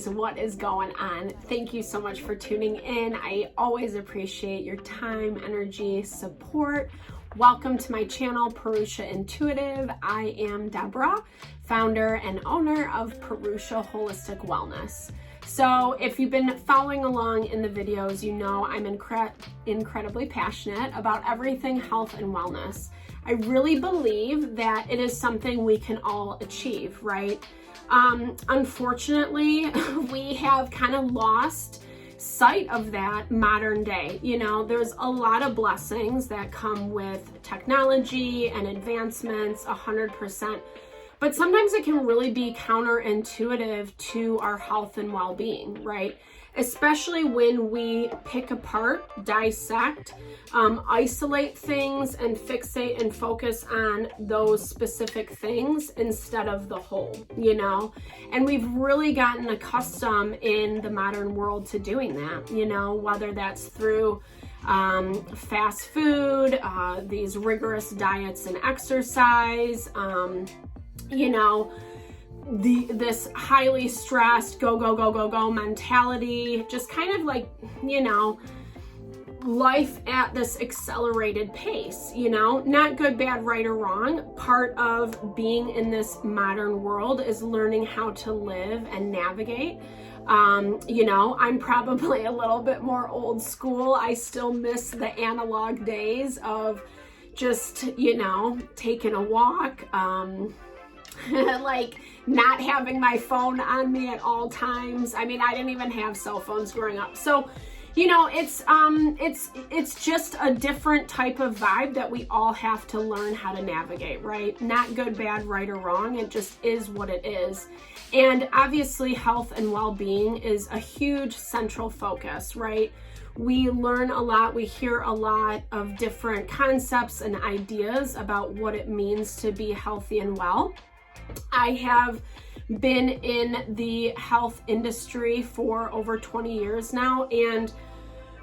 guys, what is going on? Thank you so much for tuning in. I always appreciate your time, energy, support. Welcome to my channel, Purusha Intuitive. I am Deborah, founder and owner of Purusha Holistic Wellness. So if you've been following along in the videos, you know I'm incredibly passionate about everything health and wellness. I really believe that it is something we can all achieve, right? Unfortunately, we have kind of lost sight of that modern day. You know, there's a lot of blessings that come with technology and advancements, 100%. But sometimes it can really be counterintuitive to our health and well-being, right? Especially when we pick apart, dissect, isolate things and fixate and focus on those specific things instead of the whole, you know? And we've really gotten accustomed in the modern world to doing that, you know, whether that's through fast food, these rigorous diets and exercise, you know, this highly stressed go mentality, just kind of like, you know, life at this accelerated pace, you know, not good, bad, right, or wrong. Part of being in this modern world is learning how to live and navigate. You know, I'm probably a little bit more old school. I still miss the analog days of just, you know, taking a walk, like not having my phone on me at all times. I mean, I didn't even have cell phones growing up. So, you know, it's just a different type of vibe that we all have to learn how to navigate, right? Not good, bad, right, or wrong. It just is what it is. And obviously health and well-being is a huge central focus, right? We learn a lot, we hear a lot of different concepts and ideas about what it means to be healthy and well. I have been in the health industry for over 20 years now, and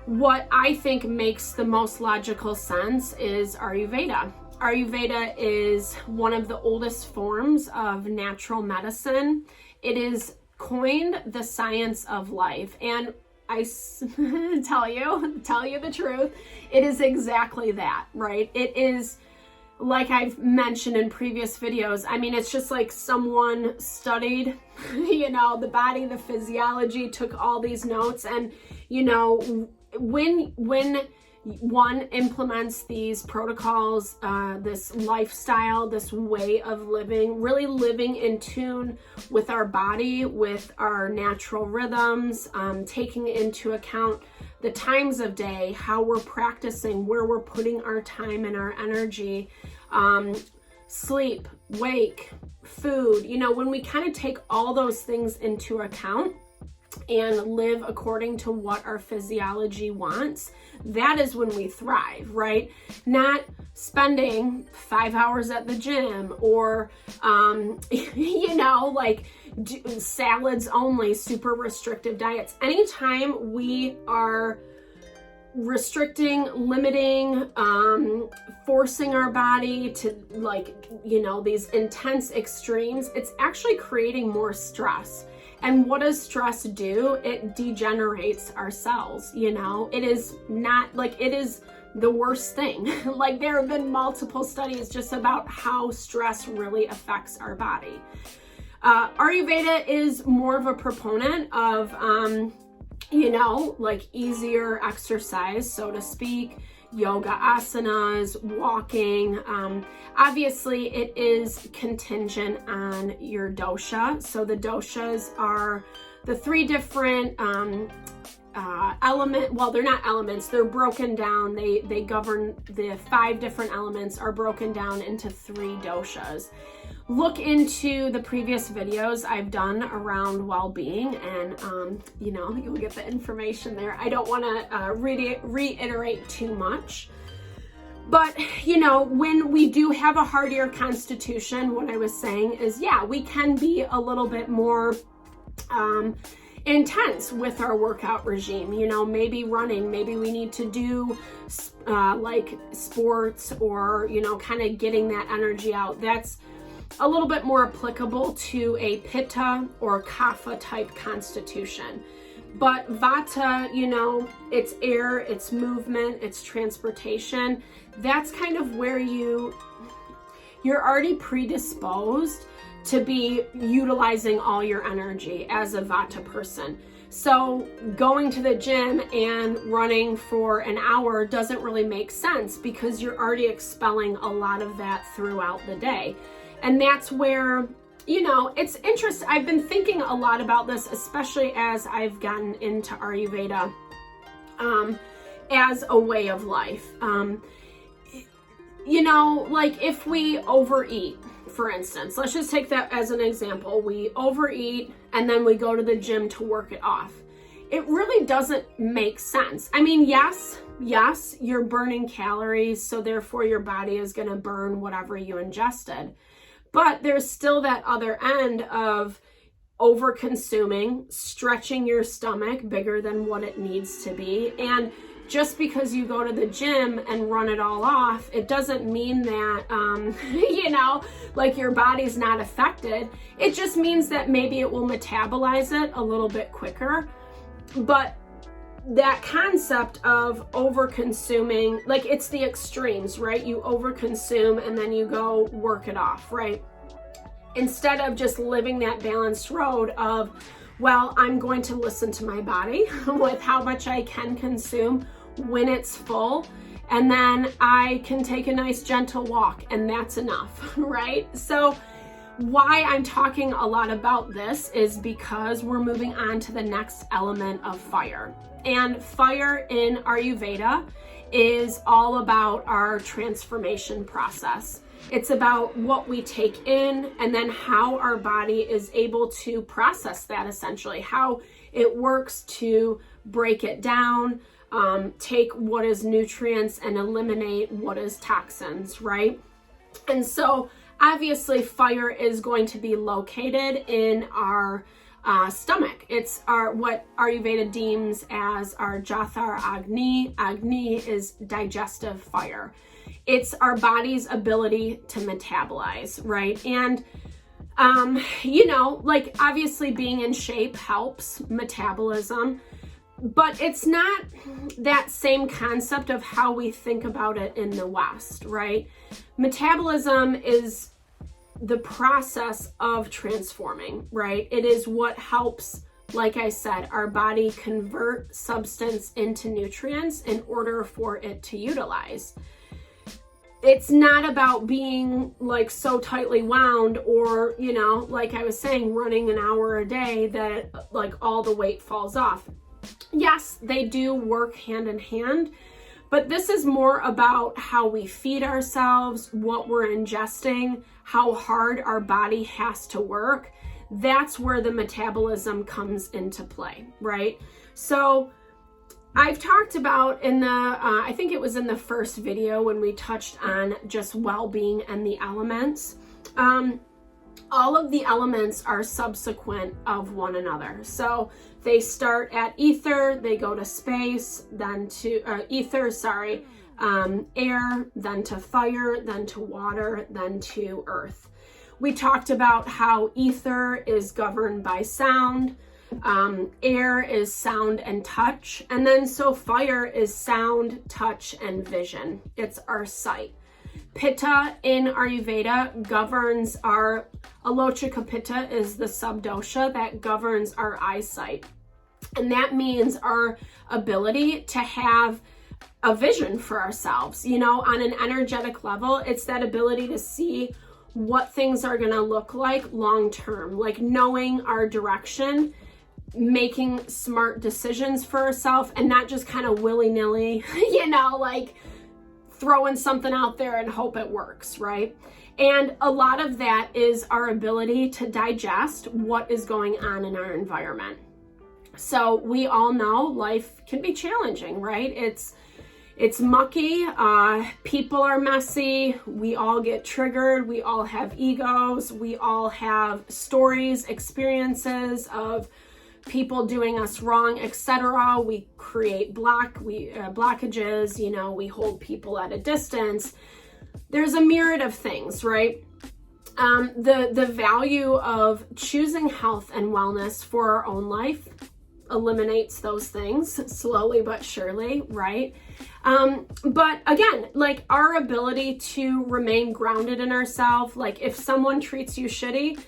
what I think makes the most logical sense is Ayurveda. Ayurveda is one of the oldest forms of natural medicine. It is coined the science of life, and I tell you the truth, it is exactly that, right? It is, like I've mentioned in previous videos, I mean, it's just like someone studied, you know, the body, the physiology, took all these notes, and, you know, when one implements these protocols, this lifestyle, this way of living, really living in tune with our body, with our natural rhythms, taking into account the times of day, how we're practicing, where we're putting our time and our energy, sleep, wake, food, you know, when we kind of take all those things into account and live according to what our physiology wants, that is when we thrive, right? Not spending 5 hours at the gym or, you know, like salads only, super restrictive diets. Anytime we are restricting, limiting, forcing our body to, like, you know, these intense extremes, it's actually creating more stress. And what does stress do? It degenerates our cells, you know? It is not, like, it is the worst thing. Like, there have been multiple studies just about how stress really affects our body. Ayurveda is more of a proponent of, you know, like easier exercise, so to speak, yoga asanas, walking. Obviously, it is contingent on your dosha. So the doshas are the 3 different well, they're not elements, they're broken down. They govern, the 5 different elements are broken down into 3 doshas. Look into the previous videos I've done around well-being, and you know, you'll get the information there. I don't want to reiterate too much, but you know, when we do have a hardier constitution, what I was saying is, yeah, we can be a little bit more intense with our workout regime. You know, maybe running, maybe we need to do like sports, or, you know, kind of getting that energy out. That's a little bit more applicable to a Pitta or Kapha type constitution. But Vata, you know, it's air, it's movement, it's transportation. That's kind of where you're already predisposed to be utilizing all your energy as a Vata person. So going to the gym and running for an hour doesn't really make sense because you're already expelling a lot of that throughout the day. And that's where, you know, it's interesting. I've been thinking a lot about this, especially as I've gotten into Ayurveda as a way of life. You know, like if we overeat, for instance, let's just take that as an example. We overeat and then we go to the gym to work it off. It really doesn't make sense. I mean, yes, you're burning calories, so therefore your body is going to burn whatever you ingested. But there's still that other end of over-consuming, stretching your stomach bigger than what it needs to be. And just because you go to the gym and run it all off, it doesn't mean that, you know, like your body's not affected. It just means that maybe it will metabolize it a little bit quicker. But that concept of over-consuming, like it's the extremes, right? You over-consume and then you go work it off, right? Instead of just living that balanced road of, well, I'm going to listen to my body with how much I can consume when it's full, and then I can take a nice gentle walk, and that's enough, right? So why I'm talking a lot about this is because we're moving on to the next element of fire. And fire in Ayurveda is all about our transformation process. It's about what we take in and then how our body is able to process that, essentially, how it works to break it down, take what is nutrients and eliminate what is toxins, right? And so obviously fire is going to be located in our stomach. It's what Ayurveda deems as our Jathar Agni. Agni is digestive fire. It's our body's ability to metabolize, right? And you know, like obviously being in shape helps metabolism, but it's not that same concept of how we think about it in the West, right? Metabolism is the process of transforming, right? It is what helps, like I said, our body convert substance into nutrients in order for it to utilize. It's not about being like so tightly wound or, you know, like I was saying, running an hour a day that like all the weight falls off. Yes, they do work hand in hand, but this is more about how we feed ourselves, what we're ingesting, how hard our body has to work. That's where the metabolism comes into play, right? So I've talked about in the, I think it was in the first video when we touched on just well-being and the elements. All of the elements are subsequent of one another. So they start at ether, they go to space, then to air, then to fire, then to water, then to earth. We talked about how ether is governed by sound, air is sound and touch, and then so fire is sound, touch, and vision. It's our sight. Pitta in Ayurveda governs our, Alochika Pitta is the subdosha that governs our eyesight. And that means our ability to have a vision for ourselves. You know, on an energetic level, it's that ability to see what things are going to look like long term, like knowing our direction, making smart decisions for ourselves, and not just kind of willy-nilly, you know, like throwing something out there and hope it works, right? And a lot of that is our ability to digest what is going on in our environment. So we all know life can be challenging, right? It's mucky, people are messy, we all get triggered, we all have egos, we all have stories, experiences of people doing us wrong, etc. We create blockages, you know, we hold people at a distance. There's a myriad of things, right? The value of choosing health and wellness for our own life eliminates those things slowly but surely, right? But again, like our ability to remain grounded in ourselves, like if someone treats you shitty,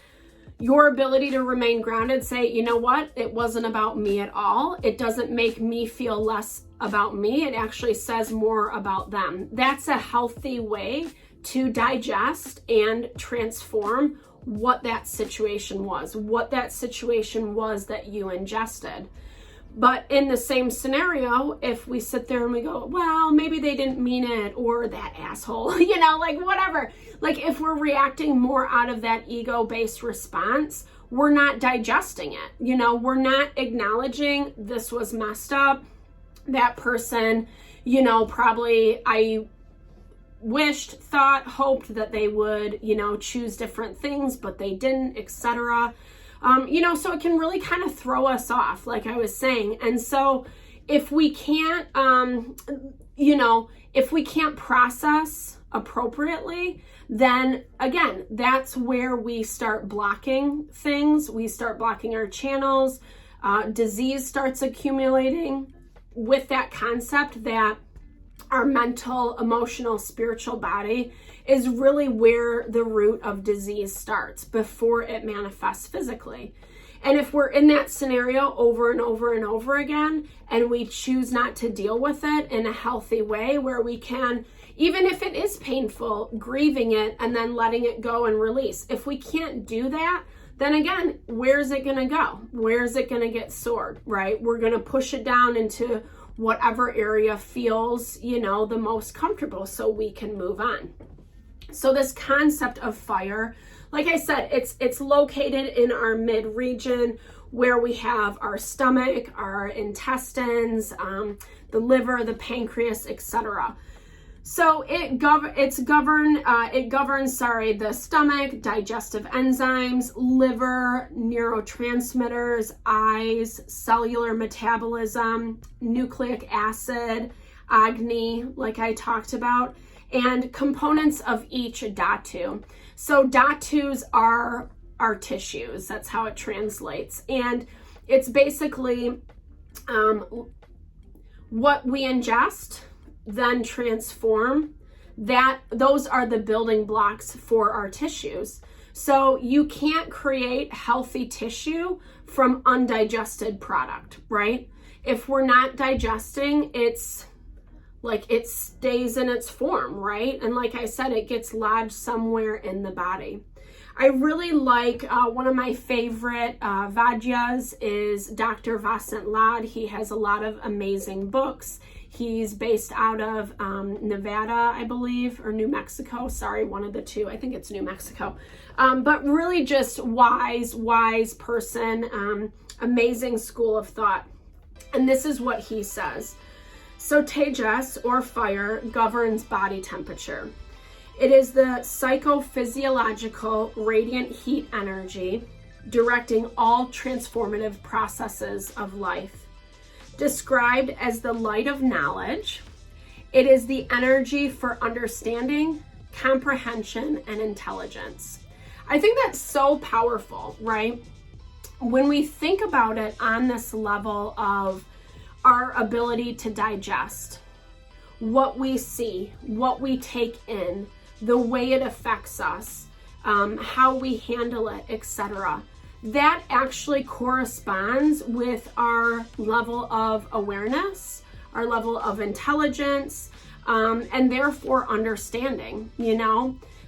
your ability to remain grounded, say, you know what, it wasn't about me at all. It doesn't make me feel less about me. It actually says more about them. That's a healthy way to digest and transform what that situation was that you ingested. But in the same scenario, if we sit there and we go, well, maybe they didn't mean it, or that asshole, like whatever. Like if we're reacting more out of that ego-based response, we're not digesting it. We're not acknowledging this was messed up. That person, probably I wished, thought, hoped that they would, choose different things, but they didn't, etc. So it can really kind of throw us off, like I was saying. And so if we can't, if we can't process appropriately, then again, that's where we start blocking things. We start blocking our channels. Disease starts accumulating with that concept that our mental, emotional, spiritual body is really where the root of disease starts before it manifests physically. And if we're in that scenario over and over and over again, and we choose not to deal with it in a healthy way where we can, even if it is painful, grieving it and then letting it go and release. If we can't do that, then again, where's it going to go? Where's it going to get stored, right? We're going to push it down into whatever area feels, the most comfortable so we can move on. So this concept of fire, like I said, it's located in our mid region where we have our stomach, our intestines, the liver, the pancreas, etc. So it governs the stomach, digestive enzymes, liver, neurotransmitters, eyes, cellular metabolism, nucleic acid, Agni, like I talked about, and components of each dhatu. So dhatus are our tissues. That's how it translates. And it's basically what we ingest, then transform. Those are the building blocks for our tissues. So you can't create healthy tissue from undigested product, right? If we're not digesting, it's like it stays in its form, right? And like I said, it gets lodged somewhere in the body. I really like, one of my favorite Vadyas is Dr. Vasant Lad. He has a lot of amazing books. He's based out of Nevada, I believe, or New Mexico. Sorry, one of the two. I think it's New Mexico. But really just wise person, amazing school of thought. And this is what he says. So Tejas, or fire, governs body temperature. It is the psychophysiological radiant heat energy directing all transformative processes of life. Described as the light of knowledge, it is the energy for understanding, comprehension, and intelligence. I think that's so powerful, right? When we think about it on this level of our ability to digest what we see, what we take in, the way it affects us, how we handle it, etc. That actually corresponds with our level of awareness, our level of intelligence, and therefore understanding.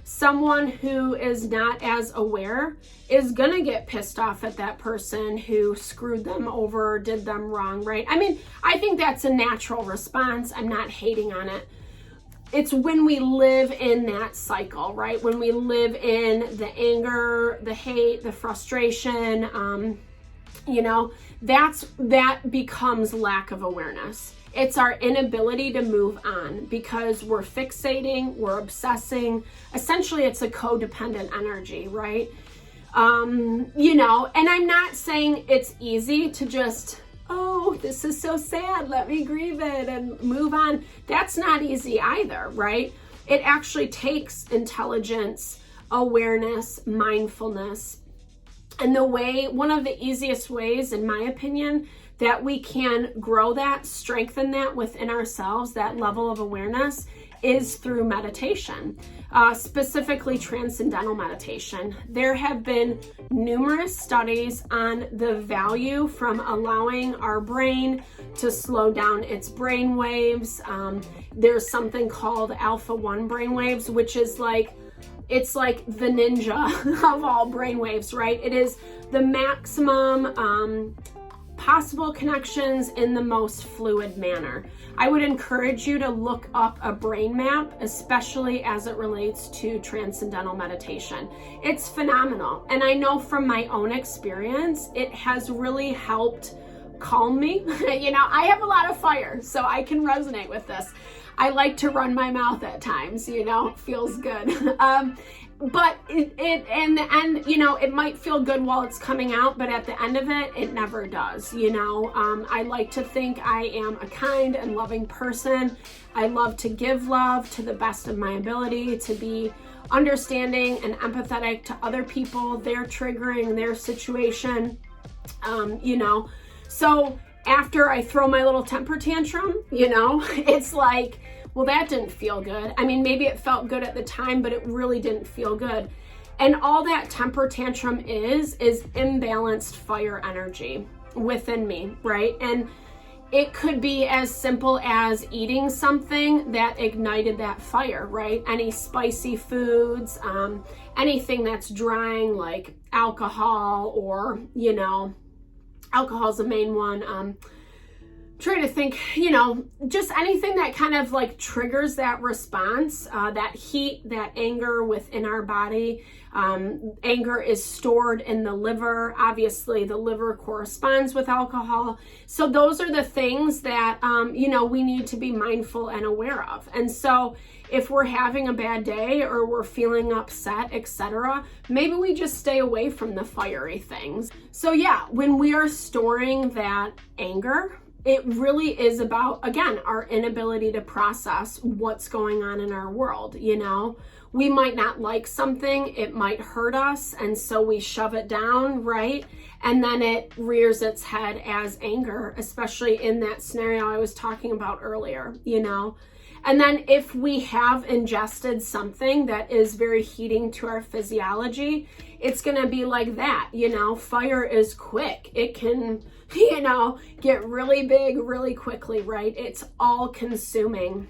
Someone who is not as aware is gonna get pissed off at that person who screwed them over or did them wrong, right? I mean, I think that's a natural response. I'm not hating on it. It's when we live in that cycle, right? When we live in the anger, the hate, the frustration, that becomes lack of awareness. It's our inability to move on because we're fixating, we're obsessing. Essentially, it's a codependent energy, right? And I'm not saying it's easy to just, oh, this is so sad, let me grieve it and move on. That's not easy either, right? It actually takes intelligence, awareness, mindfulness. And one of the easiest ways, in my opinion, that we can grow that, strengthen that within ourselves, that level of awareness, is through meditation, specifically transcendental meditation. There have been numerous studies on the value from allowing our brain to slow down its brain waves. There's something called alpha 1 brain waves, which is it's like the ninja of all brain waves, right? It is the maximum possible connections in the most fluid manner. I would encourage you to look up a brain map, especially as it relates to transcendental meditation. It's phenomenal. And I know from my own experience, it has really helped calm me. I have a lot of fire, so I can resonate with this. I like to run my mouth at times, it feels good. But it might feel good while it's coming out, but at the end of it, it never does. I like to think I am a kind and loving person. I love to give love to the best of my ability, to be understanding and empathetic to other people, their triggering, their situation, So after I throw my little temper tantrum, it's like, well, that didn't feel good. I mean, maybe it felt good at the time, but it really didn't feel good. And all that temper tantrum is imbalanced fire energy within me, right? And it could be as simple as eating something that ignited that fire, right? Any spicy foods, anything that's drying, like alcohol, or, alcohol's the main one. Trying to think, just anything that kind of triggers that response, that heat, that anger within our body. Anger is stored in the liver. Obviously, the liver corresponds with alcohol. So those are the things that, we need to be mindful and aware of. And so if we're having a bad day or we're feeling upset, etc., maybe we just stay away from the fiery things. So yeah, when we are storing that anger, it really is about, again, our inability to process what's going on in our world. We might not like something, it might hurt us, and so we shove it down, right? And then it rears its head as anger, especially in that scenario I was talking about earlier, And then if we have ingested something that is very heating to our physiology, it's going to be like that. Fire is quick. It can, get really big really quickly, right? It's all consuming.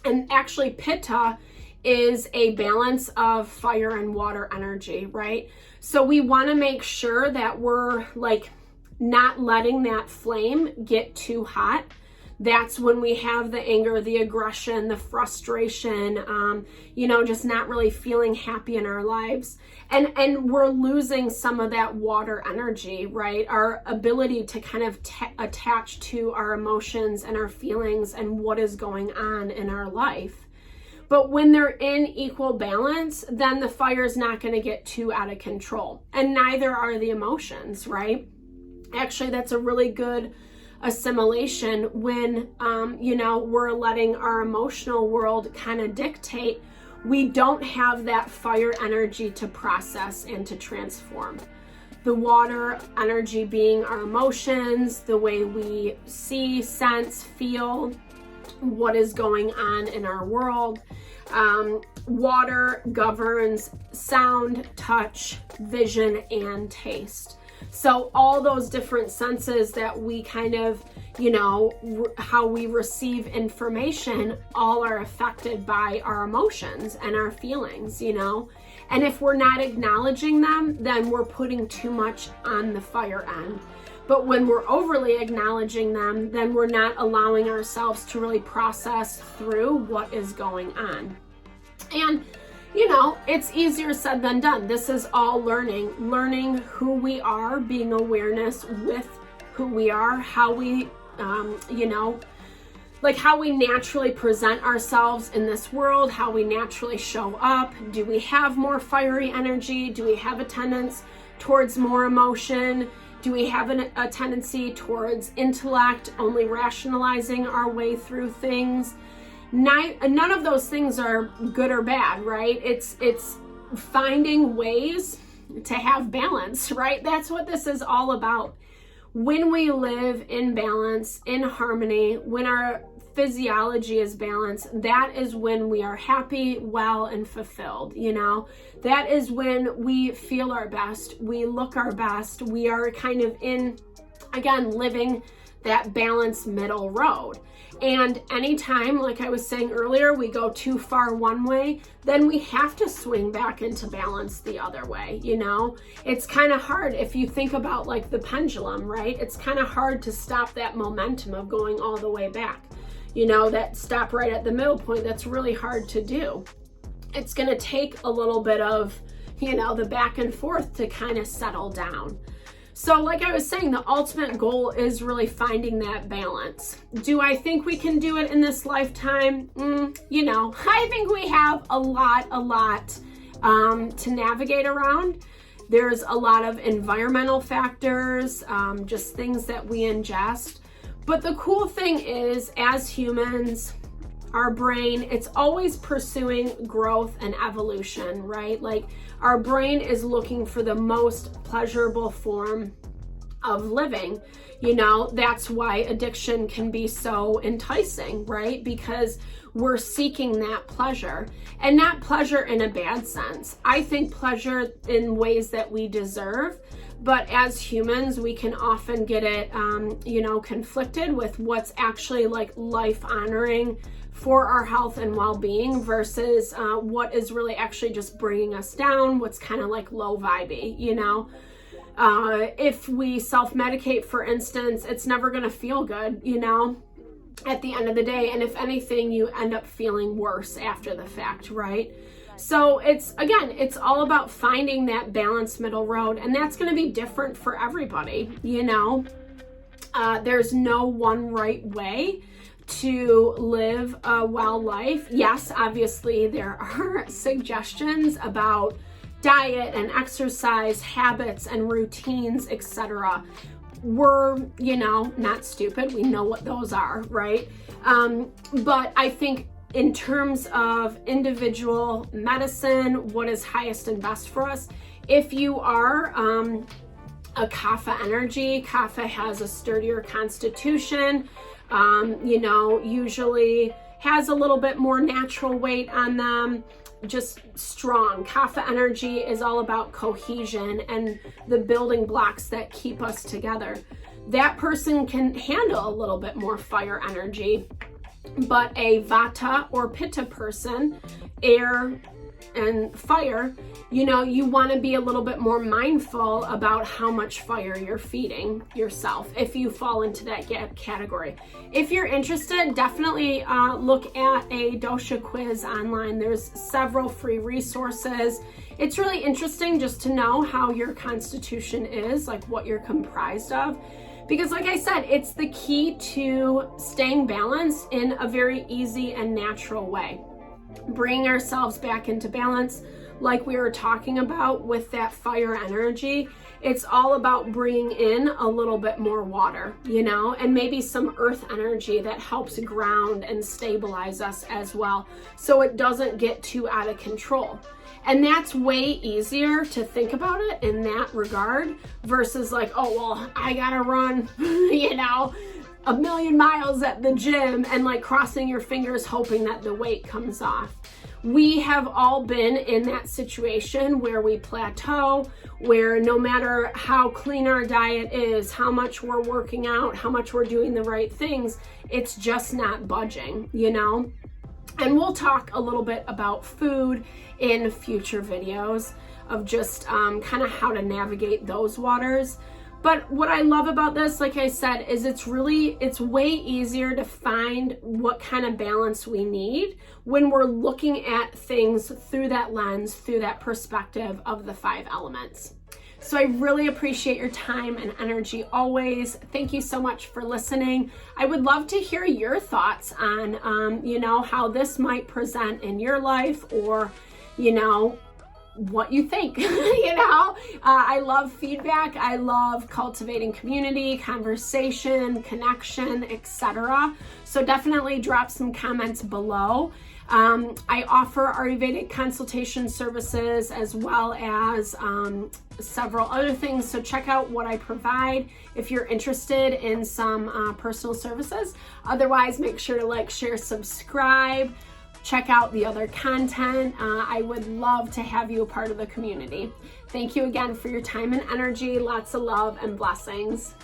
And actually, Pitta is a balance of fire and water energy, right? So we want to make sure that we're not letting that flame get too hot. That's when we have the anger, the aggression, the frustration, just not really feeling happy in our lives. And we're losing some of that water energy, right? Our ability to kind of attach to our emotions and our feelings and what is going on in our life. But when they're in equal balance, then the fire is not going to get too out of control. And neither are the emotions, right? Actually, that's a really good assimilation when, we're letting our emotional world kind of dictate. We don't have that fire energy to process and to transform. The water energy being our emotions, the way we see, sense, feel what is going on in our world. Water governs sound, touch, vision, and taste. So all those different senses that we kind of, how we receive information, all are affected by our emotions and our feelings, And if we're not acknowledging them, then we're putting too much on the fire end. But when we're overly acknowledging them, then we're not allowing ourselves to really process through what is going on. And it's easier said than done. This is all learning who we are, being awareness with who we are, how we, how we naturally present ourselves in this world, how we naturally show up. Do we have more fiery energy? Do we have a tendency towards more emotion? Do we have a tendency towards intellect, only rationalizing our way through things? None of those things are good or bad, right? It's finding ways to have balance, right? That's what this is all about. When we live in balance, in harmony, when our physiology is balanced, that is when we are happy, well, and fulfilled, you know? That is when we feel our best, we look our best, we are kind of in, again, living that balanced middle road. And anytime, like I was saying earlier, we go too far one way, then we have to swing back into balance the other way, you know? It's kind of hard if you think about like the pendulum, right? It's kind of hard to stop that momentum of going all the way back. You know, that stop right at the middle point, that's really hard to do. It's going to take a little bit of, you know, the back and forth to kind of settle down. So like I was saying, the ultimate goal is really finding that balance. Do I think we can do it in this lifetime? You know, I think we have a lot to navigate around. There's a lot of environmental factors, just things that we ingest. But the cool thing is, as humans, our brain, it's always pursuing growth and evolution, right? Like our brain is looking for the most pleasurable form of living. You know, that's why addiction can be so enticing, right? Because we're seeking that pleasure, and not pleasure in a bad sense. I think pleasure in ways that we deserve. But as humans, we can often get it, you know, conflicted with what's actually like life honoring for our health and well-being versus what is really actually just bringing us down, what's kind of like low vibey, you know? If we self-medicate, for instance, it's never going to feel good, you know, at the end of the day. And if anything, you end up feeling worse after the fact, right? So it's, again, it's all about finding that balanced middle road, and that's going to be different for everybody, you know? There's no one right way to live a well life. Yes, obviously there are suggestions about diet and exercise habits and routines, etc. We're, you know, not stupid. We know what those are, right? But I think in terms of individual medicine, what is highest and best for us, if you are a Kapha energy, Kapha has a sturdier constitution, you know, usually has a little bit more natural weight on them, just strong. Kapha energy is all about cohesion and the building blocks that keep us together. That person can handle a little bit more fire energy. But a Vata or Pitta person, air and fire, you know, you want to be a little bit more mindful about how much fire you're feeding yourself if you fall into that category. If you're interested, definitely look at a dosha quiz online. There's several free resources. It's really interesting just to know how your constitution is, like what you're comprised of. Because like I said, it's the key to staying balanced in a very easy and natural way. Bringing ourselves back into balance, like we were talking about with that fire energy, it's all about bringing in a little bit more water, you know, and maybe some earth energy that helps ground and stabilize us as well, so it doesn't get too out of control. And that's way easier to think about it in that regard versus like, oh, well, I gotta run, you know, 1,000,000 miles at the gym and like crossing your fingers hoping that the weight comes off. We have all been in that situation where we plateau, where no matter how clean our diet is, how much we're working out, how much we're doing the right things, it's just not budging, you know? And we'll talk a little bit about food in future videos of just kind of how to navigate those waters. But what I love about this, like I said, is it's way easier to find what kind of balance we need when we're looking at things through that lens, through that perspective of the 5 elements. So I really appreciate your time and energy always. Thank you so much for listening. I would love to hear your thoughts on, you know, how this might present in your life, or, you know, what you think. You know, I love feedback. I love cultivating community, conversation, connection, etc. So definitely drop some comments below. I offer Ayurvedic consultation services as well as several other things. So check out what I provide if you're interested in some personal services. Otherwise, make sure to like, share, subscribe. Check out the other content. I would love to have you a part of the community. Thank you again for your time and energy. Lots of love and blessings.